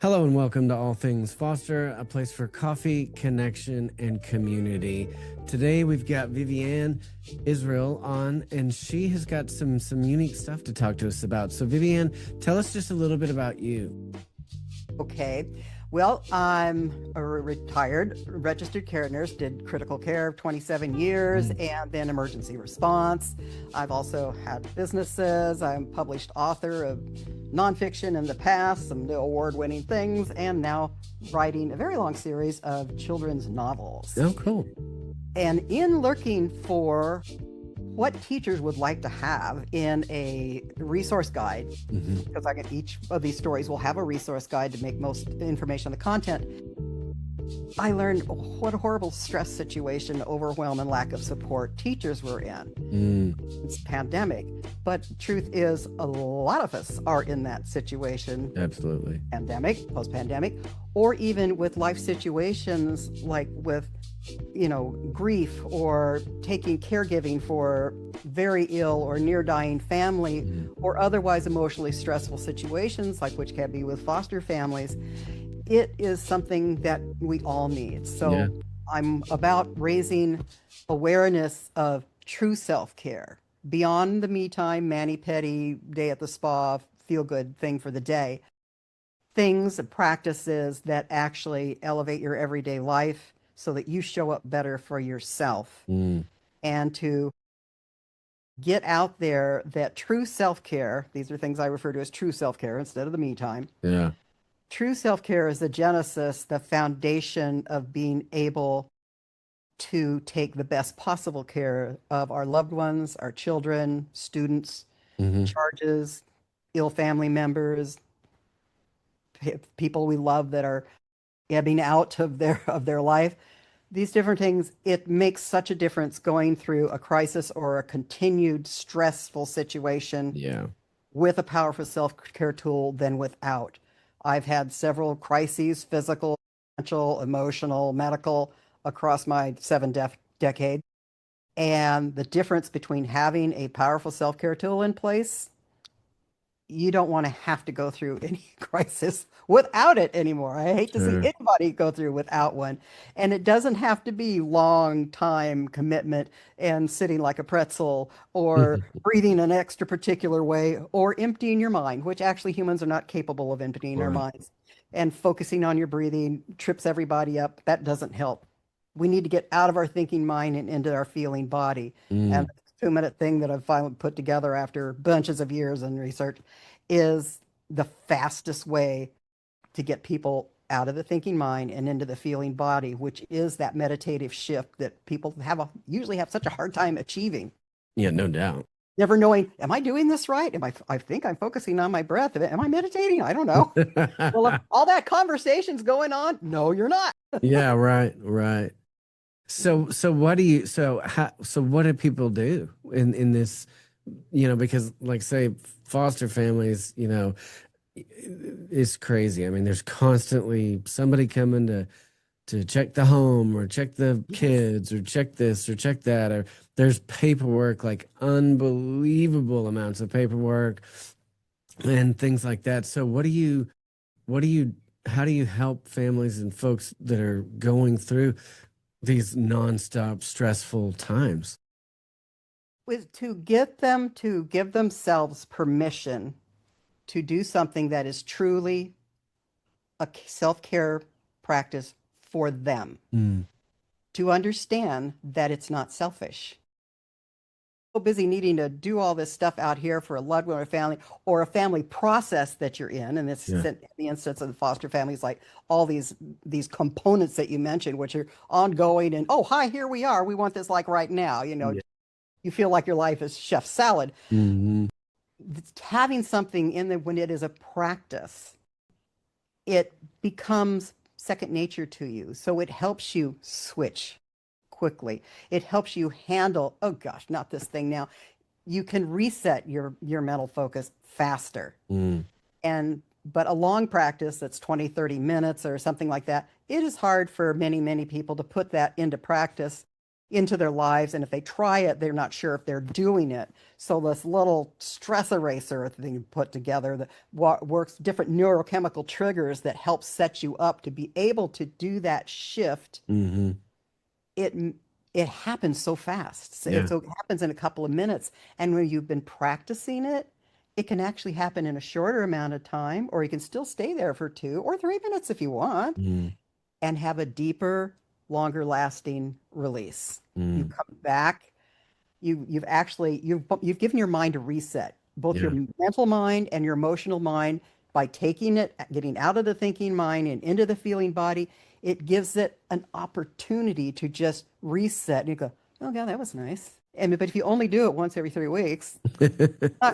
Hello and welcome to All Things Foster, a place for coffee, connection, and community. Today we've got Vivianne Israel on, and she has got some unique stuff to talk to us about. So Vivianne, tell us just a little bit about you. Okay. Well, I'm a retired registered care nurse, did critical care 27 years and then emergency response. I've also had businesses. I'm a published author of nonfiction in the past, some award-winning things, and now writing a very long series of children's novels. Oh, cool. And in looking for what teachers would like to have in a resource guide, because each of these stories will have a resource guide to make most information on the content. I learned what a horrible stress situation, overwhelm, and lack of support teachers were in. It's pandemic, but truth is a lot of us are in that situation. Absolutely. Pandemic, post-pandemic, or even with life situations like with grief or taking caregiving for very ill or near dying family or otherwise emotionally stressful situations, like which can be with foster families. It is something that we all need. So I'm about raising awareness of true self-care beyond the me time, mani-pedi, day at the spa, feel good thing for the day. Things and practices that actually elevate your everyday life so that you show up better for yourself, and to get out there that true self-care, these are things I refer to as true self-care instead of the me time. Yeah. True self-care is the genesis, the foundation of being able to take the best possible care of our loved ones, our children, students, charges, ill family members, people we love that are ebbing out of their life. These different things, it makes such a difference going through a crisis or a continued stressful situation with a powerful self-care tool than without. I've had several crises, physical, financial, emotional, medical, across my 7 decades. And the difference between having a powerful self-care tool in place, you don't want to have to go through any crisis without it anymore. I hate to see anybody go through without one. And it doesn't have to be long time commitment and sitting like a pretzel or breathing an extra particular way or emptying your mind, which actually humans are not capable of emptying our minds. And focusing on your breathing trips everybody up. That doesn't help. We need to get out of our thinking mind and into our feeling body. And the 2-minute thing that I've finally put together after bunches of years in research is the fastest way to get people out of the thinking mind and into the feeling body, which is that meditative shift that people usually have such a hard time achieving. Yeah, no doubt. Never knowing, am I doing this right? I think I'm focusing on my breath. Am I meditating? I don't know. Well, if all that conversation's going on, no, you're not. Yeah, right. So what do people do in this, because like say foster families, it's crazy. I mean, there's constantly somebody coming to check the home or check the kids or check this or check that, or there's paperwork, like unbelievable amounts of paperwork and things like that. So how do you help families and folks that are going through these nonstop stressful times? With to get them to give themselves permission to do something that is truly a self-care practice for them, to understand that it's not selfish. So busy needing to do all this stuff out here for a loved one or a family process that you're in. And it's the instance of the foster families, like all these components that you mentioned, which are ongoing and, oh, hi, here we are. We want this like right now, you feel like your life is chef salad. Having something in there when it is a practice, it becomes second nature to you. So it helps you switch quickly. It helps you handle, oh gosh, not this thing now. You can reset your mental focus faster. But a long practice that's 20, 30 minutes or something like that, it is hard for many, many people to put that into practice into their lives. And if they try it, they're not sure if they're doing it. So this little stress eraser thing put together that works different neurochemical triggers that help set you up to be able to do that shift. Mm-hmm. It it happens so fast. So Yeah. it happens in a couple of minutes. And when you've been practicing it, it can actually happen in a shorter amount of time, or you can still stay there for 2 or 3 minutes if you want Mm-hmm. and have a deeper, longer lasting release. You Mm. come back, you've actually you've given your mind a reset, both your Yeah. mental mind and your emotional mind by taking it, getting out of the thinking mind and into the feeling body. It gives it an opportunity to just reset. And you go, oh God, that was nice. And but if you only do it once every 3 weeks,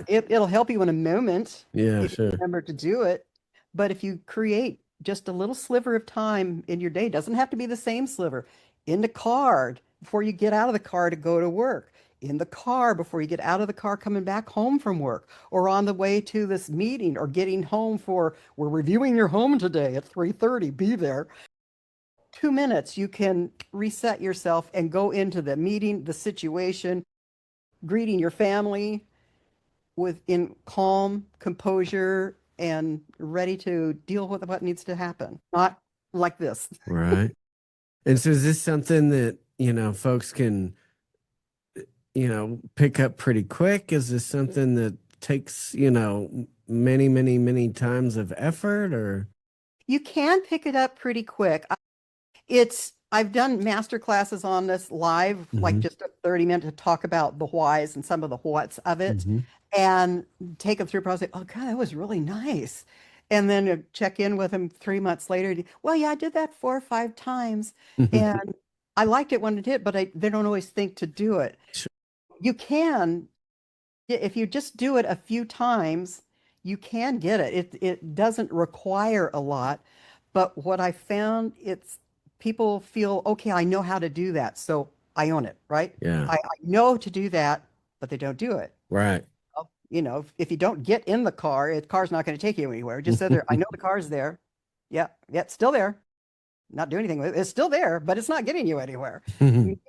it'll help you in a moment Yeah, if you sure. remember to do it. But if you create just a little sliver of time in your day, doesn't have to be the same sliver, in the car before you get out of the car to go to work, in the car before you get out of the car coming back home from work, or on the way to this meeting, or getting home for, we're reviewing your home today at 3:30, be there. 2 minutes, you can reset yourself and go into the meeting, the situation, greeting your family, with in calm, composure, and ready to deal with what needs to happen. Not like this. Right. And so is this something that, folks can, pick up pretty quick? Is this something that takes, many, many, many times of effort or? You can pick it up pretty quick. I've done master classes on this live, like Hmm. just a 30-minute to talk about the whys and some of the whats of it Hmm. and take them through a process. Oh God, that was really nice. And then check in with them 3 months later. Well, yeah, I did that 4 or 5 times and I liked it when it did, but they don't always think to do it. Sure. You can, if you just do it a few times, you can get it. It doesn't require a lot, but what I found, it's people feel, okay, I know how to do that, so I own it, right? Yeah. I know to do that, but they don't do it. Right. Well, if you don't get in the car, the car's not going to take you anywhere. Just sit there. I know the car's there. Yeah, yeah, it's still there. Not doing anything with it. It's still there, but it's not getting you anywhere. You need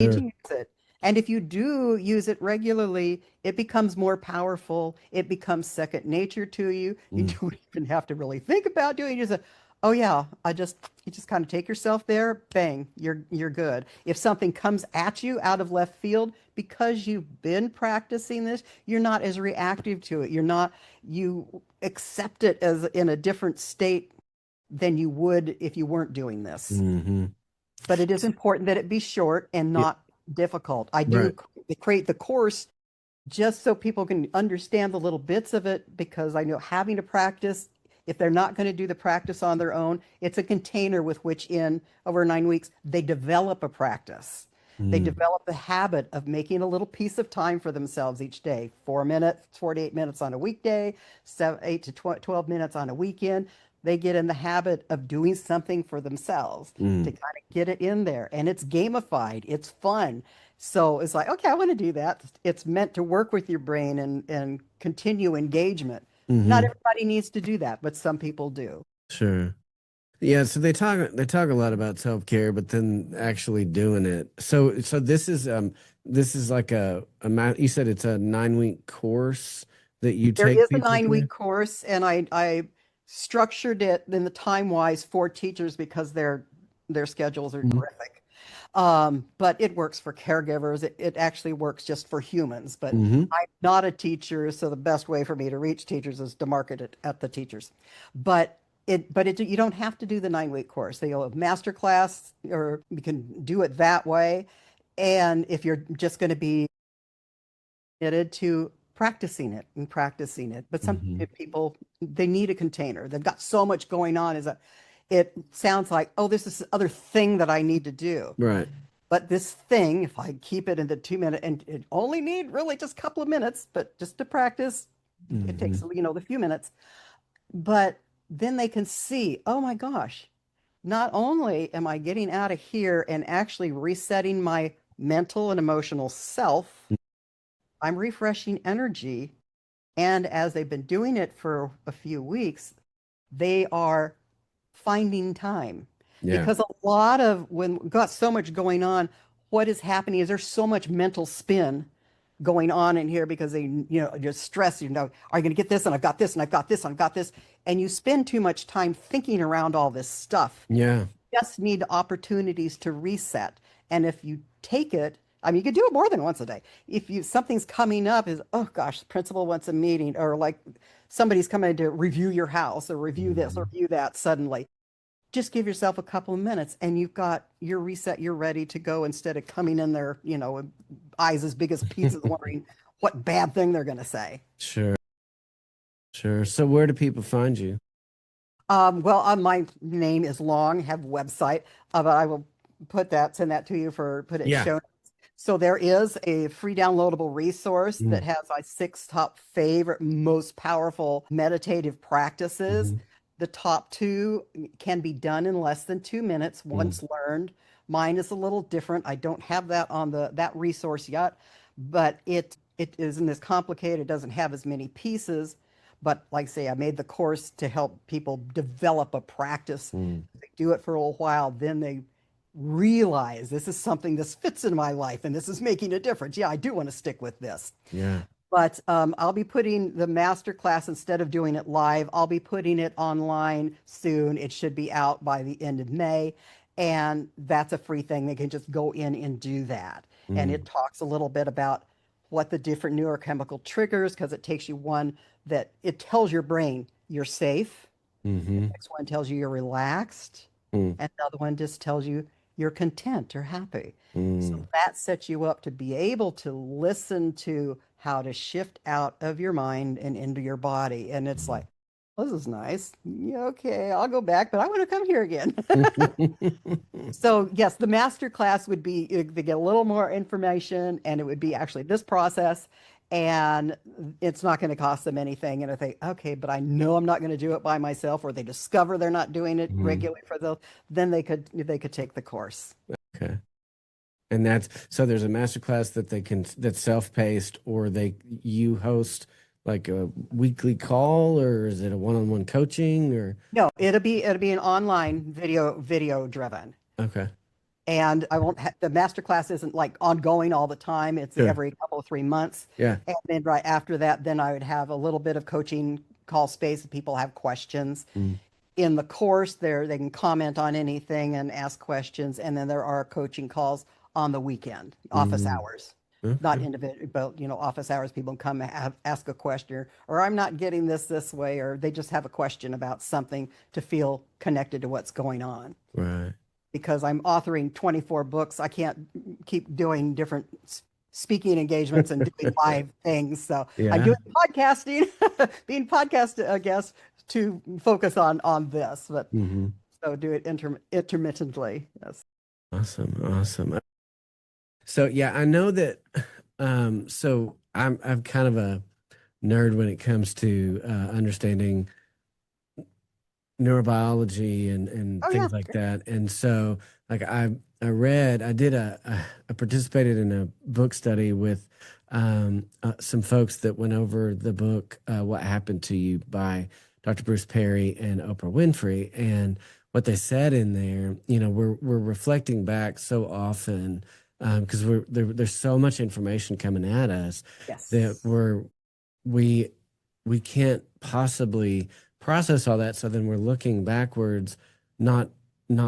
to Sure. use it. And if you do use it regularly, it becomes more powerful. It becomes second nature to you. You Mm. don't even have to really think about doing it. You just, oh yeah, you just kind of take yourself there, bang, you're good. If something comes at you out of left field, because you've been practicing this, you're not as reactive to it. You accept it as in a different state than you would if you weren't doing this. Hmm. But it is important that it be short and Yeah. not difficult. I do Right. create the course just so people can understand the little bits of it because I know having to practice, if they're not going to do the practice on their own, it's a container with which in over 9 weeks, they develop a practice. They Mm. develop the habit of making a little piece of time for themselves each day. 4 minutes, 48 minutes on a weekday, 8 to 12 minutes on a weekend. They get in the habit of doing something for themselves to Mm. kind of get it in there. And it's gamified, it's fun. So it's like, okay, I want to do that. It's meant to work with your brain and continue engagement. Not Hmm. everybody needs to do that, but some people do. Sure. Yeah, so they talk a lot about self-care, but then actually doing it. So this is like you said it's a 9-week course that you There take is a people 9 week through? course, and I structured it in the time wise for teachers because their schedules are horrific. But it works for caregivers. It actually works just for humans. But Mm-hmm. I'm not a teacher, so the best way for me to reach teachers is to market it at the teachers. But you don't have to do the 9 week course. So you'll have master class, or you can do it that way. And if you're just going to be committed to practicing it. But some Mm-hmm. people, they need a container. They've got so much going on. It sounds like, oh, this is the other thing that I need to do. Right. But this thing, if I keep it in the 2 minute, and it only need really just a couple of minutes, but just to practice, it takes, Mm-hmm. the few minutes. But then they can see, oh my gosh, not only am I getting out of here and actually resetting my mental and emotional self, I'm refreshing energy. And as they've been doing it for a few weeks, they are finding time Yeah. because a lot of when we've got so much going on, what is happening is there's so much mental spin going on in here because they, you're stressed, are you going to get this? And I've got this, and I've got this, and I've got this. And you spend too much time thinking around all this stuff. Yeah. Just need opportunities to reset. And if you take it, I mean, you could do it more than once a day. If you something's coming up is, oh gosh, the principal wants a meeting, or like somebody's coming to review your house or review this or Mhm. review that suddenly. Just give yourself a couple of minutes and you've got your reset, you're ready to go instead of coming in there, eyes as big as pizzas, wondering what bad thing they're going to say. Sure. Sure. So where do people find you? Well, my name is long, have a website, but I will send that to you put it in Yeah. show. So there is a free downloadable resource that Mm-hmm. has my 6 top favorite, most powerful meditative practices. Mm-hmm. The top two can be done in less than 2 minutes once learned. Mine is a little different. I don't have that on that resource yet, but it isn't as complicated. It doesn't have as many pieces. But like I say, I made the course to help people develop a practice. Mm-hmm. They do it for a little while, then they realize this is something this fits in my life and this is making a difference. Yeah, I do want to stick with this. Yeah. But I'll be putting the master class, instead of doing it live, I'll be putting it online soon. It should be out by the end of May. And that's a free thing. They can just go in and do that. And Mm-hmm. it talks a little bit about what the different neurochemical triggers, because it takes you one that it tells your brain you're safe. The Mm-hmm. next one tells you you're relaxed. And the other one just tells you you're content or happy. So Mm-hmm. that sets you up to be able to listen to how to shift out of your mind and into your body. And it's like, well, this is nice. Yeah, okay, I'll go back, but I want to come here again. So yes, the master class would be they get a little more information, and it would be actually this process, and it's not going to cost them anything. And if they, okay, but I know I'm not going to do it by myself, or they discover they're not doing it Mm-hmm. regularly for the, then they could take the course. Okay. And that's so there's a master class that that's self-paced, or you host like a weekly call, or is it a one-on-one coaching, or No, it'll be an online video driven. okay. And I won't the master class isn't like ongoing all the time. It's Sure. every couple of 3 months. Yeah. And then right after that, then I would have a little bit of coaching call space if people have questions. Mm. In the course there, they can comment on anything and ask questions. And then there are coaching calls on the weekend, office Mm. hours. Not Okay. individual, but office hours, people come ask a question, or I'm not getting this way, or they just have a question about something to feel connected to what's going on. Right. Because I'm authoring 24 books, I can't keep doing different speaking engagements and doing live things. So I'm Yeah. doing podcasting, being podcast guest to focus on this, but Mm-hmm. so do it intermittently. Yes. Awesome. Awesome. So yeah, I know that so I'm kind of a nerd when it comes to understanding neurobiology and Oh yeah. things like that. And so like I did I participated in a book study with some folks that went over the book What Happened to You by Dr. Bruce Perry and Oprah Winfrey. And what they said in there, we're reflecting back so often because there's so much information coming at us that Yes. we we can't possibly process all that. So then we're looking backwards, not in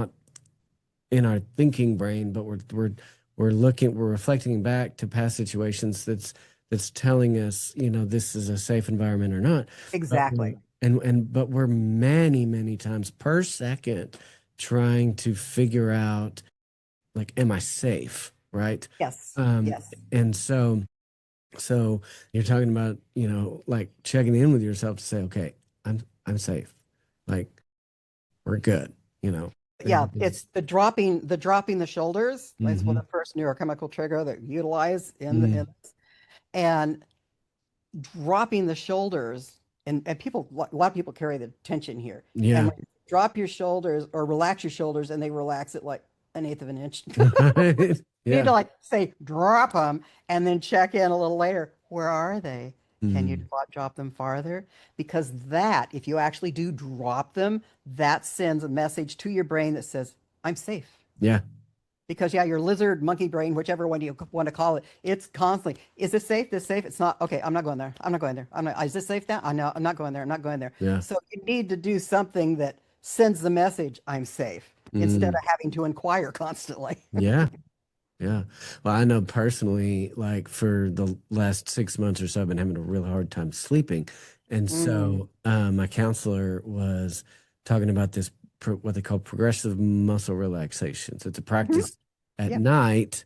our thinking brain, but we're reflecting back to past situations that's telling us, this is a safe environment or not. But Exactly. we're many times per second trying to figure out, like, am I safe? Right. Yes. Um, Yes. and so you're talking about, like checking in with yourself to say, okay, I'm safe. Like we're good, Yeah, It's, it's the dropping the shoulders. That's one mm-hmm, of the first neurochemical trigger that utilize mm, and dropping the shoulders, and people, a lot of people carry the tension here, and yeah. when you drop your shoulders or relax your shoulders, and they relax it like an eighth of an inch. Right. You need Yeah. to like say drop them and then check in a little later, where are they? Can you Mm, drop them farther? Because that, if you actually do drop them, that sends a message to your brain that says I'm safe. yeah. because yeah, your lizard, monkey brain, whichever one you want to call it, it's constantly, is this safe? This safe? It's not. Okay, I'm not going there. I'm not going there. I'm not, is this safe now? I know, I'm not going there. I'm not going there. Yeah. So you need to do something that sends the message, I'm safe, instead of Mm, having to inquire constantly. yeah. Yeah. Well, I know personally, like for the last 6 months or so, I've been having a really hard time sleeping. And Mm. so my counselor was talking about this, what they call progressive muscle relaxation. So it's a Mhm. practice at Yeah. night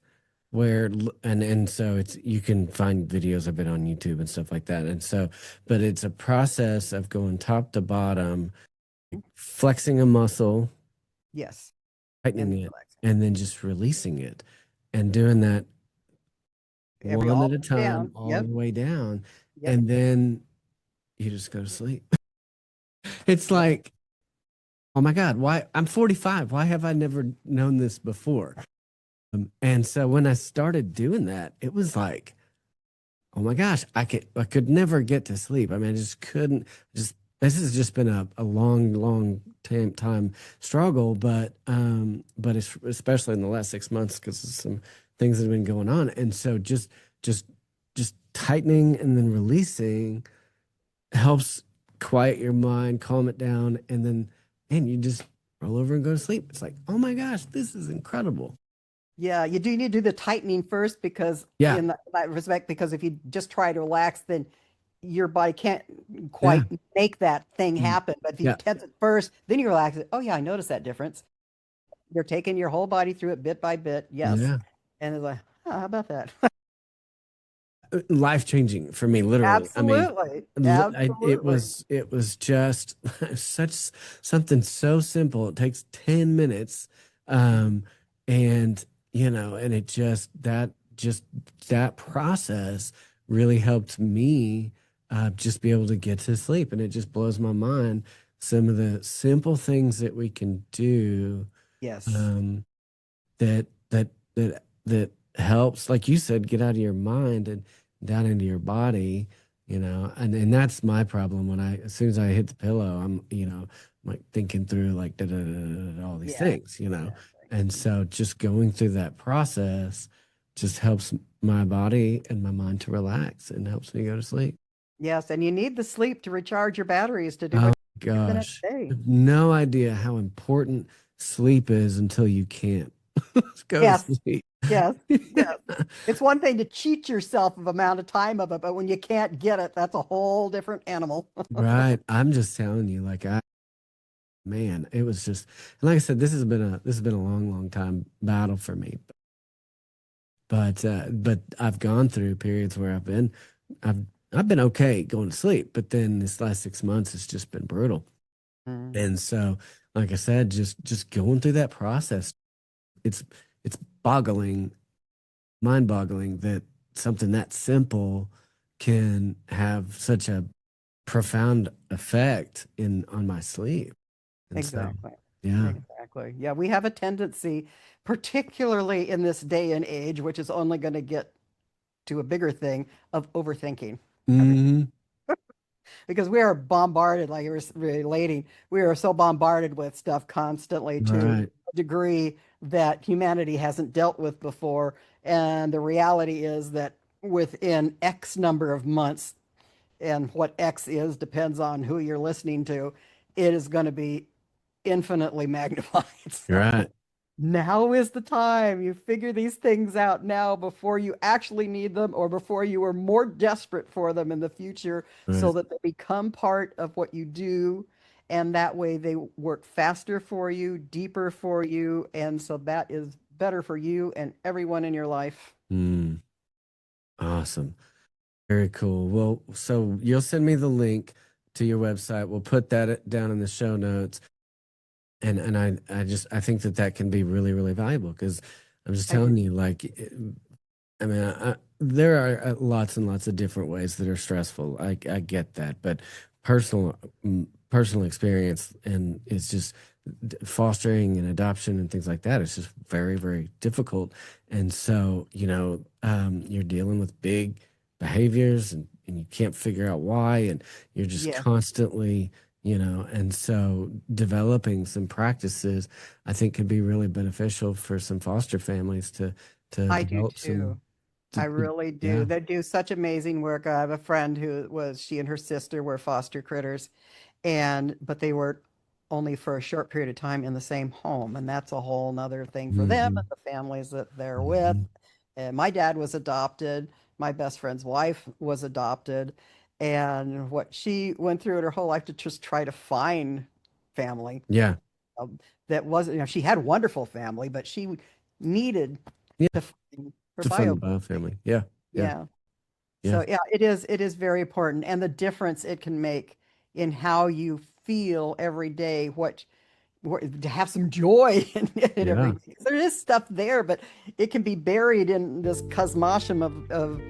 where, and so it's, you can find videos of it on YouTube and stuff like that. And so, but it's a process of going top to bottom, flexing a muscle, Yes. And tightening it, relax. and then just releasing it and doing that Every one all at a the way time, down. all Yep. the way down, Yep. and then you just go to sleep. It's Yep. like, oh my God, why? I'm 45. Why have I never known this before? And so when I started doing that, it was like, oh my gosh, I could never get to sleep. I mean, I just couldn't. Just this has just been a long, long time struggle, but it's especially in the last 6 months because of some things that have been going on, and so just just tightening and then releasing helps quiet your mind, calm it down, and you just roll over and go to sleep. It's like, oh my gosh, this is incredible. Yeah, you do need to do the tightening first because Yeah, in that respect, because if you just try to relax, then your body can't yeah, quite make that thing mm, happen. But if you yeah, tense it first, then you relax it. Oh yeah, I noticed that difference. You're taking your whole body through it bit by bit. Yes. yeah. And it's like, how about that? Life changing for me, literally. I mean, Absolutely. Absolutely. it was just such something so simple. It takes 10 minutes, um, and and it just that process really helped me just be able to get to sleep, and it just blows my mind some of the simple things that we can do. Yes. Um, that that that helps, like you said, get out of your mind and down into your body, and that's my problem when as soon as I hit the pillow, I'm like thinking through like all these Yeah. things. Exactly. And so just going through that process just helps my body and my mind to relax and helps me go to sleep. Yes. And you need the sleep to recharge your batteries to do Oh what you do the next gosh, I day. have no idea how important sleep is until you can't go to Yes. sleep. Yes. Yes. It's one thing to cheat yourself of amount of time of it, but when you can't get it, that's a whole different animal. Right. I'm just telling you, like man, it was just, and like I said, this has been a long, long time battle for me. But I've gone through periods where I've I've been okay going to sleep, but then this last 6 months it's just been brutal. Mm. And so, like I said, just going through that process, it's it's boggling, mind-boggling that something that simple can have such a profound effect in on my sleep. And so, Exactly. yeah, Exactly. Yeah, we have a tendency, particularly in this day and age, which is only going to get to a bigger thing of overthinking everything. hmm, Because we are bombarded, like you were relating, we are so bombarded with stuff constantly to right, a degree that humanity hasn't dealt with before. And the reality is that within X number of months, and what X is depends on who you're listening to, it is going to be infinitely magnified. you're So right, now is the time. You figure these things out now before you actually need them or before you are more desperate for them in the future so right. that they become part of what you do. And that way they work faster for you, deeper for you. And so that is better for you and everyone in your life. Mm, awesome. Very cool. Well, so you'll send me the link to your website. We'll put that down in the show notes. And I think that can be really, really valuable because I'm just I do. telling you, like, I mean, there are lots and lots of different ways that are stressful. I get that, but personal experience and it's just fostering and adoption and things like that. It's just very, very difficult. And so, you're dealing with big behaviors and you can't figure out why, and you're just Yes. constantly, And so developing some practices, I think, could be really beneficial for some foster families to I do develop too. some. I really do. Yeah. They do such amazing work. I have a friend she and her sister were foster critters, but they were only for a short period of time in the same home, and that's a whole nother thing for them Hmm. and the families that they're with. Hmm. And my dad was adopted. My best friend's wife was adopted, and what she went through in her whole life to just try to find family Yeah. um, that wasn't, she had wonderful family, but she needed Yeah. to find her To fund the bio bio family. family. Yeah. Yeah. Yeah. Yeah. So yeah, it is very important, and the difference it can make in how you feel every day, to have some joy in it every Yeah. day. 'Cause there is stuff there, but it can be buried in this cosmosium of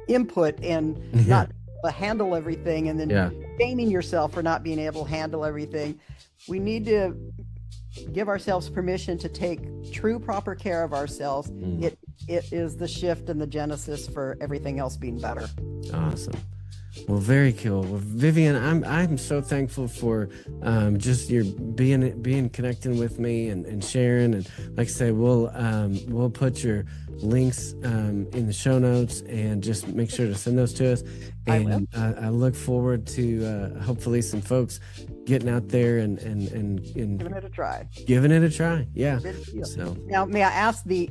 input and Yeah. not handle everything, and then Yeah. shaming yourself for not being able to handle everything. We need to give ourselves permission to take true proper care of ourselves. Mm. It is the shift and the genesis for everything else being better. Awesome. Well, very cool. Well, Vivian, I'm so thankful for just your being connecting with me and sharing. And like I say, we'll put your links in the show notes, and just make sure to send those to us. I will. And I look forward to hopefully some folks getting out there and Giving it a try. giving it a try. Yeah. Good deal. So Now, may I ask the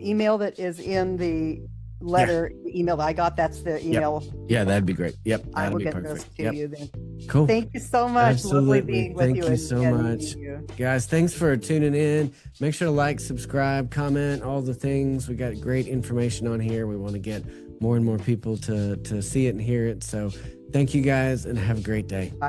email that is in the yeah. letter, the email that I got? That's the Yep. email. Yeah, that'd be great. Yep. I That'd will be get perfect. this to Yep. you then. Cool. Thank you so much. Lovely Absolutely. being with Thank you you and, so and much. meeting you. Guys, thanks for tuning in. Make sure to like, subscribe, comment, all the things. We got great information on here. We want to get more and more people to see it and hear it. So thank you guys, and have a great day.